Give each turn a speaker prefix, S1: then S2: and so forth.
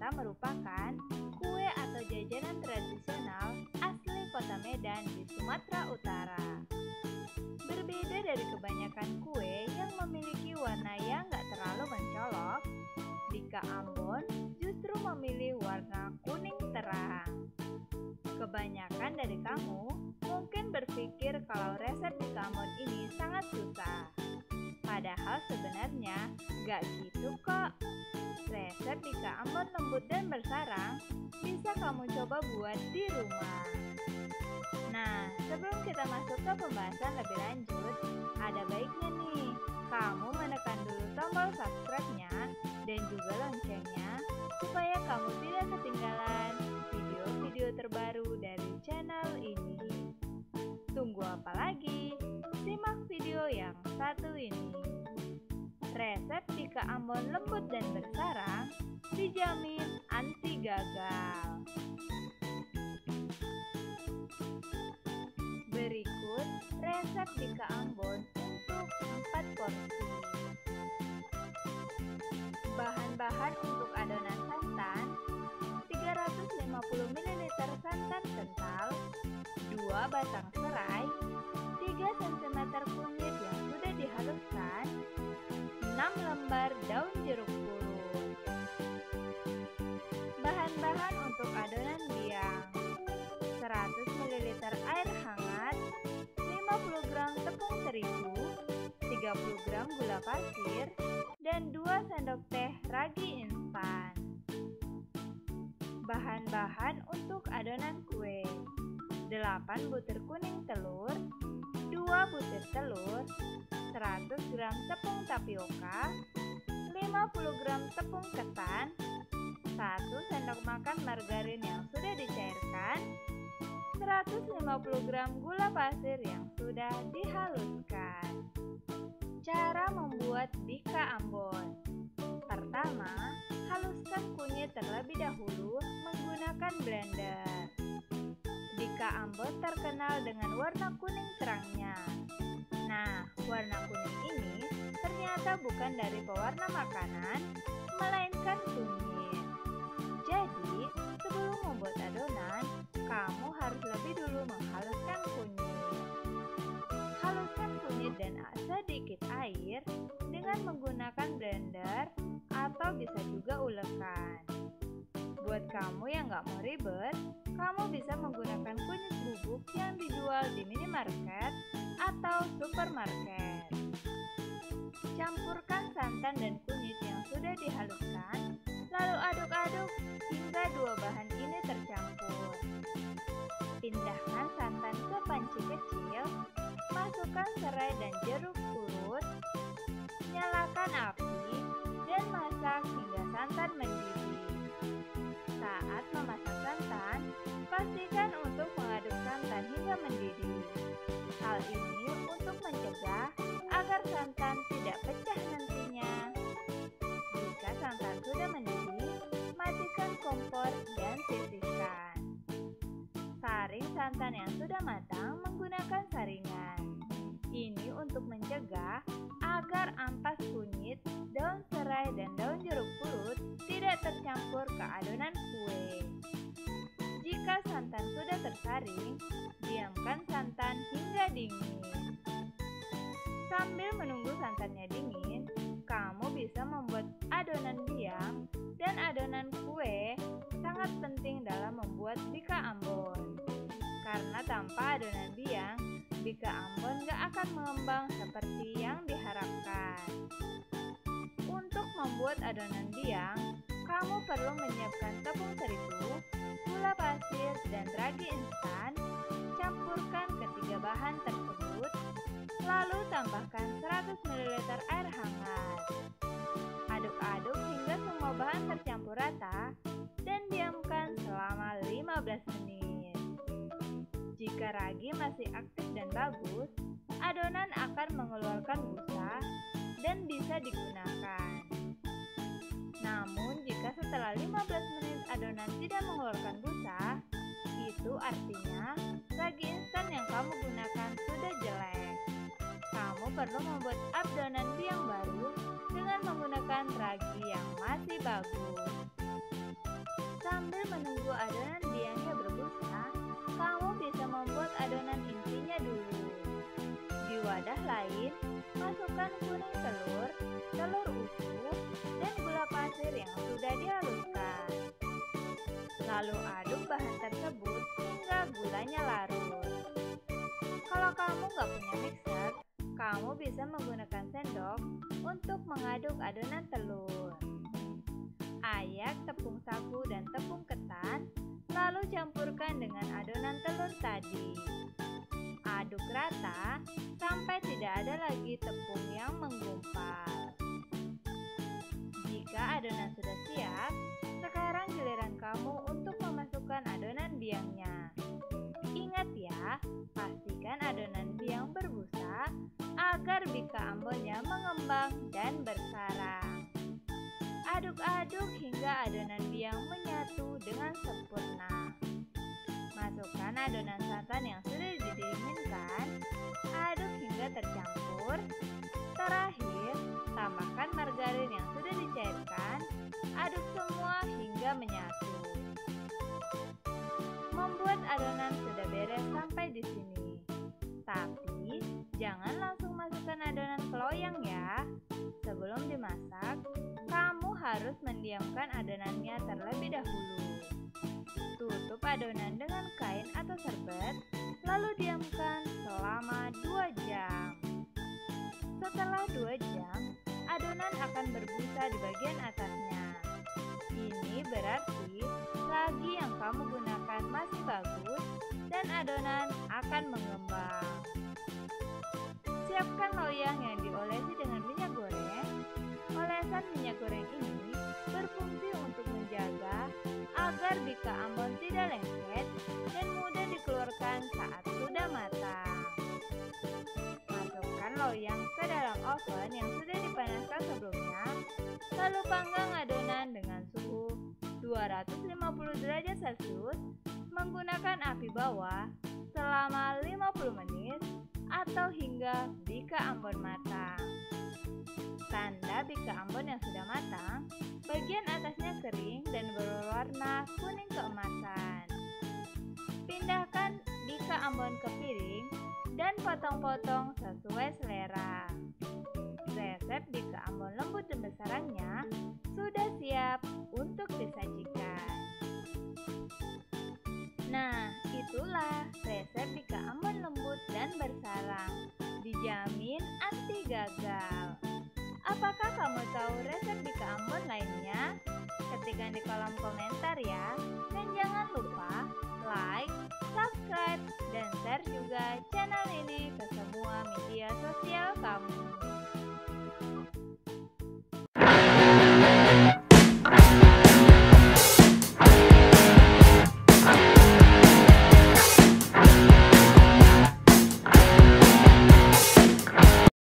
S1: ternyata merupakan kue atau jajanan tradisional asli kota Medan di Sumatera Utara. Berbeda dari kebanyakan kue yang memiliki warna yang gak terlalu mencolok, Bika Ambon justru memilih warna kuning terang. Kebanyakan dari kamu mungkin berpikir kalau resep Bika Ambon ini sangat susah. Padahal sebenarnya gak gitu kok. Resep Bika Ambon lembut dan bersarang bisa kamu coba buat di rumah. Nah, sebelum kita masuk ke pembahasan lebih lanjut, ada baiknya nih kamu menekan dulu tombol subscribe-nya dan juga loncengnya supaya kamu tidak ketinggalan video-video terbaru dari channel ini. Tunggu apa lagi? Simak video yang satu ini. Resep Bika Ambon lembut dan bersarang dijamin anti gagal. Berikut resep Bika Ambon untuk 4 porsi. Bahan-bahan untuk adonan santan: 350 ml santan kental, 2 batang serai, 3 cm kunyit yang sudah dihaluskan, 6 lembar daun jeruk purut. Bahan-bahan untuk adonan biang: 100 ml air hangat, 50 gram tepung terigu, 30 gram gula pasir, dan 2 sendok teh ragi instan. Bahan-bahan untuk adonan kue: 8 butir kuning telur, 2 butir telur, 100 gram tepung tapioka, 50 gram tepung ketan, 1 sendok makan margarin yang sudah dicairkan, 150 gram gula pasir yang sudah dihaluskan. Cara membuat Bika Ambon: pertama, haluskan kunyit terlebih dahulu menggunakan blender. Bika Ambon terkenal dengan warna kuning terangnya. Nah, warna kuning ini ternyata bukan dari pewarna makanan, melainkan kunyit. Jadi, sebelum membuat adonan, kamu harus lebih dulu menghaluskan kunyit. Haluskan kunyit dan sedikit air dengan menggunakan blender atau bisa juga ulekan. Buat kamu yang gak mau ribet, kamu bisa menggunakan kunyit bubuk yang dijual di minimarket atau supermarket. Campurkan santan dan kunyit yang sudah dihaluskan, lalu aduk-aduk hingga dua bahan ini tercampur. Pindahkan santan ke panci kecil, masukkan serai dan jeruk purut, nyalakan api, dan masak hingga santan mendidih. Saat memasak santan, pastikan untuk mengaduk santan hingga mendidih. Hal ini untuk mencegah agar santan tidak pecah nantinya. Jika santan sudah mendidih, matikan kompor dan sisihkan. Saring santan yang sudah matang menggunakan saringan. Ini untuk mencegah agar ampas kunyit, daun serai, dan daun jeruk purut tidak tercampur ke adonan kue. Jika santan sudah tersaring, diamkan santan hingga dingin. Sambil menunggu santannya dingin, kamu bisa membuat adonan biang dan adonan kue. Sangat penting dalam membuat Bika Ambon. Karena tanpa adonan biang, Bika Ambon gak akan mengembang seperti yang diharapkan. Untuk membuat adonan biang, kamu perlu menyiapkan tepung terigu, gula pasir, dan ragi instan. Campurkan ketiga bahan tersebut, lalu tambahkan 100 ml air hangat. Aduk-aduk hingga semua bahan tercampur rata dan diamkan selama 15 menit. Jika ragi masih aktif dan bagus, adonan akan mengeluarkan busa dan bisa digunakan. Namun jika setelah 15 menit adonan tidak mengeluarkan busa, itu artinya ragi instan yang kamu gunakan sudah jelek. Kamu perlu membuat adonan biang baru dengan menggunakan ragi yang masih bagus. Sambil menunggu adonan biangnya berbusa, kamu bisa membuat adonan intinya dulu. Di wadah lain, masukkan kuning telur, telur utuh, dan gula pasir yang sudah dihaluskan. Lalu aduk bahan tersebut hingga gulanya larut. Kalau kamu nggak punya mixer, kamu bisa menggunakan sendok untuk mengaduk adonan telur. Ayak tepung sagu dan tepung ketan, lalu campurkan dengan adonan telur tadi. Aduk rata sampai tidak ada lagi tepung yang menggumpal. Jika adonan sudah siap, sekarang giliran kamu untuk memasukkan adonan biangnya. Ingat ya, pastikan adonan biang berbusa agar bika ambonnya mengembang dan bersarang. Aduk-aduk hingga adonan biang menyatu dengan sempurna. Masukkan adonan santan yang sudah didinginkan, aduk hingga tercampur. Terakhir, tambahkan margarin yang sudah dicairkan, aduk semua hingga menyatu. Membuat adonan sudah beres sampai di sini. Tapi, jangan langsung masukkan adonan ke loyang ya. Sebelum dimasak, kamu harus mendiamkan adonannya terlebih dahulu. Tutup adonan dengan kain atau serbet, lalu diamkan selama 2 jam. Setelah 2 jam, adonan akan berbusa di bagian atasnya. Ini berarti ragi yang kamu gunakan masih bagus dan adonan akan mengembang. Siapkan loyang yang diolesi dengan minyak goreng. Olesan minyak goreng ini berfungsi untuk menjaga agar bika ambon tidak lengket dan mudah dikeluarkan saat sudah matang. Masukkan loyang ke dalam oven yang sudah dipanaskan sebelumnya, lalu panggang adonan dengan suhu 250 derajat Celcius menggunakan api bawah selama 50 menit atau hingga bika ambon matang. Tanda bika ambon yang sudah matang, bagian atasnya kering dan berwarna kuning keemasan. Pindahkan bika ambon ke piring dan potong-potong sesuai selera. Resep bika ambon lembut dan bersarangnya sudah siap untuk disajikan. Nah, itulah resep bika ambon lembut dan bersarang. Dijamin anti gagal. Apakah kamu tahu resep bika ambon lainnya? Ketikkan di kolom komentar ya. Dan jangan lupa like, subscribe, dan share juga channel ini ke